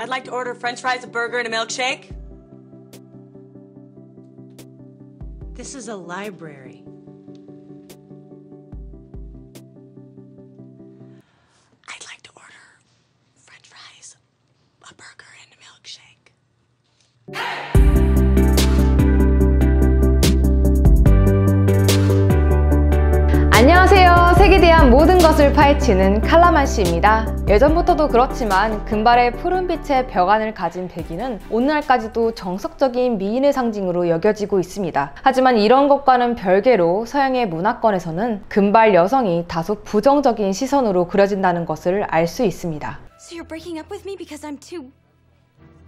I'd like to order french fries, a burger, and a milkshake. This is a library. I'd like to order french fries, a burger, and a milkshake. 안녕하세요. 색에 대한 모든 것을 파헤치는 칼라만 씨입니다. 예전부터도 그렇지만 금발의 푸른빛의 벽안을 가진 백인은 오늘날까지도 정석적인 미인의 상징으로 여겨지고 있습니다. 하지만 이런 것과는 별개로 서양의 문화권에서는 금발 여성이 다소 부정적인 시선으로 그려진다는 것을 알 수 있습니다. So you're breaking up with me because I'm too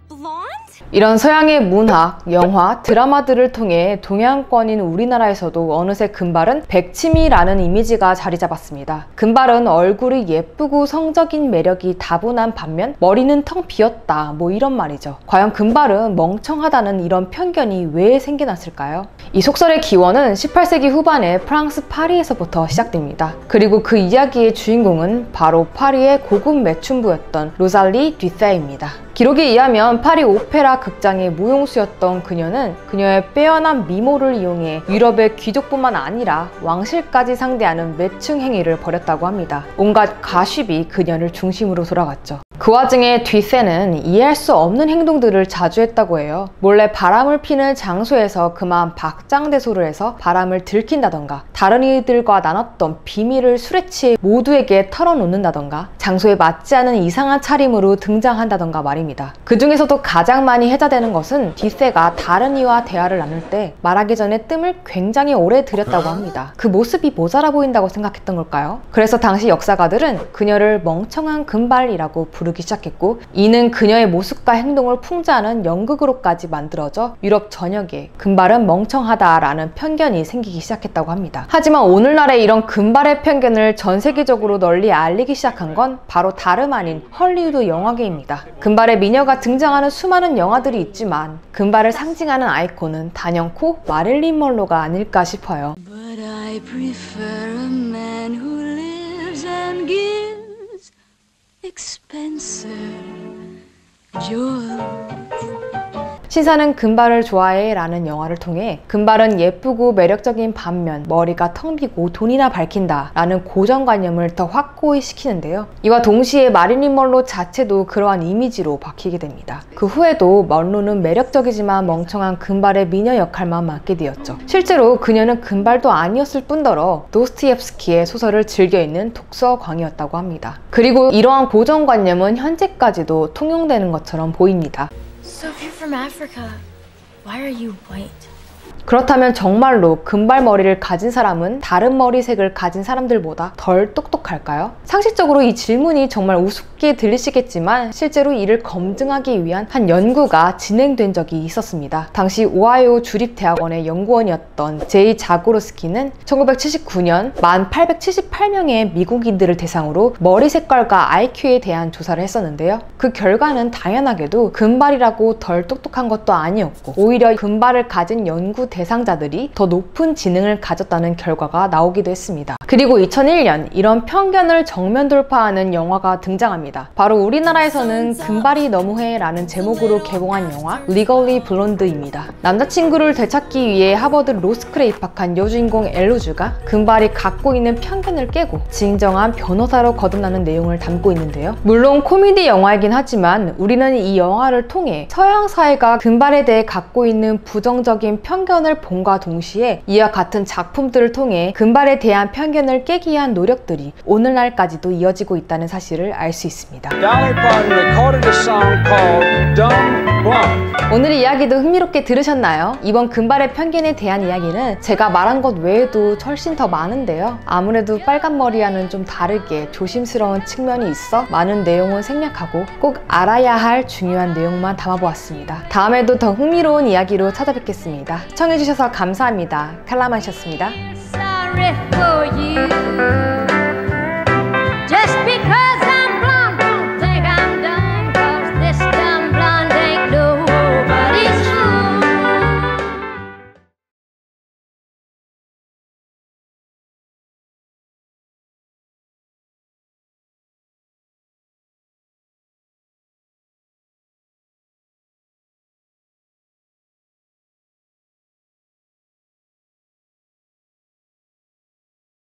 blonde? 이런 서양의 문학, 영화, 드라마들을 통해 동양권인 우리나라에서도 어느새 금발은 백치미라는 이미지가 자리 잡았습니다. 금발은 얼굴이 예쁘고 성적인 매력이 다분한 반면 머리는 텅 비었다, 뭐 이런 말이죠. 과연 금발은 멍청하다는 이런 편견이 왜 생겨났을까요? 이 속설의 기원은 18세기 후반에 프랑스 파리에서부터 시작됩니다. 그리고 그 이야기의 주인공은 바로 파리의 고급 매춘부였던 로살리 듀세입니다. 기록에 의하면 파리 오페라 극장의 무용수였던 그녀는 그녀의 빼어난 미모를 이용해 유럽의 귀족뿐만 아니라 왕실까지 상대하는 매칭 행위를 벌였다고 합니다. 온갖 가십이 그녀를 중심으로 돌아갔죠. 그 와중에 듀세는 이해할 수 없는 행동들을 자주 했다고 해요. 몰래 바람을 피는 장소에서 그만 박장대소를 해서 바람을 들킨다던가, 다른 이들과 나눴던 비밀을 술에 취해 모두에게 털어놓는다던가, 장소에 맞지 않은 이상한 차림으로 등장한다던가 말입니다. 그 중에서도 가장 많이 해자되는 것은 듀세가 다른 이와 대화를 나눌 때 말하기 전에 뜸을 굉장히 오래 들였다고 합니다. 그 모습이 모자라 보인다고 생각했던 걸까요? 그래서 당시 역사가들은 그녀를 멍청한 금발이라고 부르기 시작했고, 이는 그녀의 모습과 행동을 풍자하는 연극으로까지 만들어져 유럽 전역에 금발은 멍청하다라는 편견이 생기기 시작했다고 합니다. 하지만 오늘날의 이런 금발의 편견을 전 세계적으로 널리 알리기 시작한 건 바로 다름 아닌 헐리우드 영화계입니다. 금발의 미녀가 등장하는 수많은 영화들이 있지만 금발을 상징하는 아이콘은 단연코 마릴린 먼로가 아닐까 싶어요. But I prefer a man who lives and gives expensive jewels. 신사는 금발을 좋아해 라는 영화를 통해 금발은 예쁘고 매력적인 반면 머리가 텅 비고 돈이나 밝힌다 라는 고정관념을 더 확고히 시키는데요. 이와 동시에 마릴린 먼로 자체도 그러한 이미지로 바뀌게 됩니다. 그 후에도 먼로는 매력적이지만 멍청한 금발의 미녀 역할만 맡게 되었죠. 실제로 그녀는 금발도 아니었을 뿐더러 도스토옙스키의 소설을 즐겨 읽는 독서광이었다고 합니다. 그리고 이러한 고정관념은 현재까지도 통용되는 것처럼 보입니다. So if you're from Africa, why are you white? 그렇다면 정말로 금발머리를 가진 사람은 다른 머리색을 가진 사람들보다 덜 똑똑할까요? 상식적으로 이 질문이 정말 우습게 들리시겠지만 실제로 이를 검증하기 위한 한 연구가 진행된 적이 있었습니다. 당시 오하이오 주립대학원의 연구원이었던 제이 자고로스키는 1979년 1878명의 미국인들을 대상으로 머리 색깔과 IQ에 대한 조사를 했었는데요. 그 결과는 당연하게도 금발이라고 덜 똑똑한 것도 아니었고 오히려 금발을 가진 연구 대상자들이 더 높은 지능을 가졌다는 결과가 나오기도 했습니다. 그리고 2001년 이런 편견을 정면 돌파하는 영화가 등장합니다. 바로 우리나라에서는 금발이 너무해 라는 제목으로 개봉한 영화 리걸리 블론드입니다. 남자친구를 되찾기 위해 하버드 로스쿨에 입학한 여주인공 엘로즈가 금발이 갖고 있는 편견을 깨고 진정한 변호사로 거듭나는 내용을 담고 있는데요. 물론 코미디 영화이긴 하지만 우리는 이 영화를 통해 서양 사회가 금발에 대해 갖고 있는 부정적인 편견을 본과 동시에 이와 같은 작품들을 통해 금발에 대한 편견을 깨기 위한 노력들이 오늘날까지도 이어지고 있다는 사실을 알 수 있습니다. 오늘 이야기도 흥미롭게 들으셨나요? 이번 금발의 편견에 대한 이야기는 제가 말한 것 외에도 훨씬 더 많은데요. 아무래도 빨간 머리와는 좀 다르게 조심스러운 측면이 있어 많은 내용은 생략하고 꼭 알아야 할 중요한 내용만 담아보았습니다. 다음에도 더 흥미로운 이야기로 찾아뵙겠습니다. 시청해주셔서 감사합니다. 칼라만이었습니다.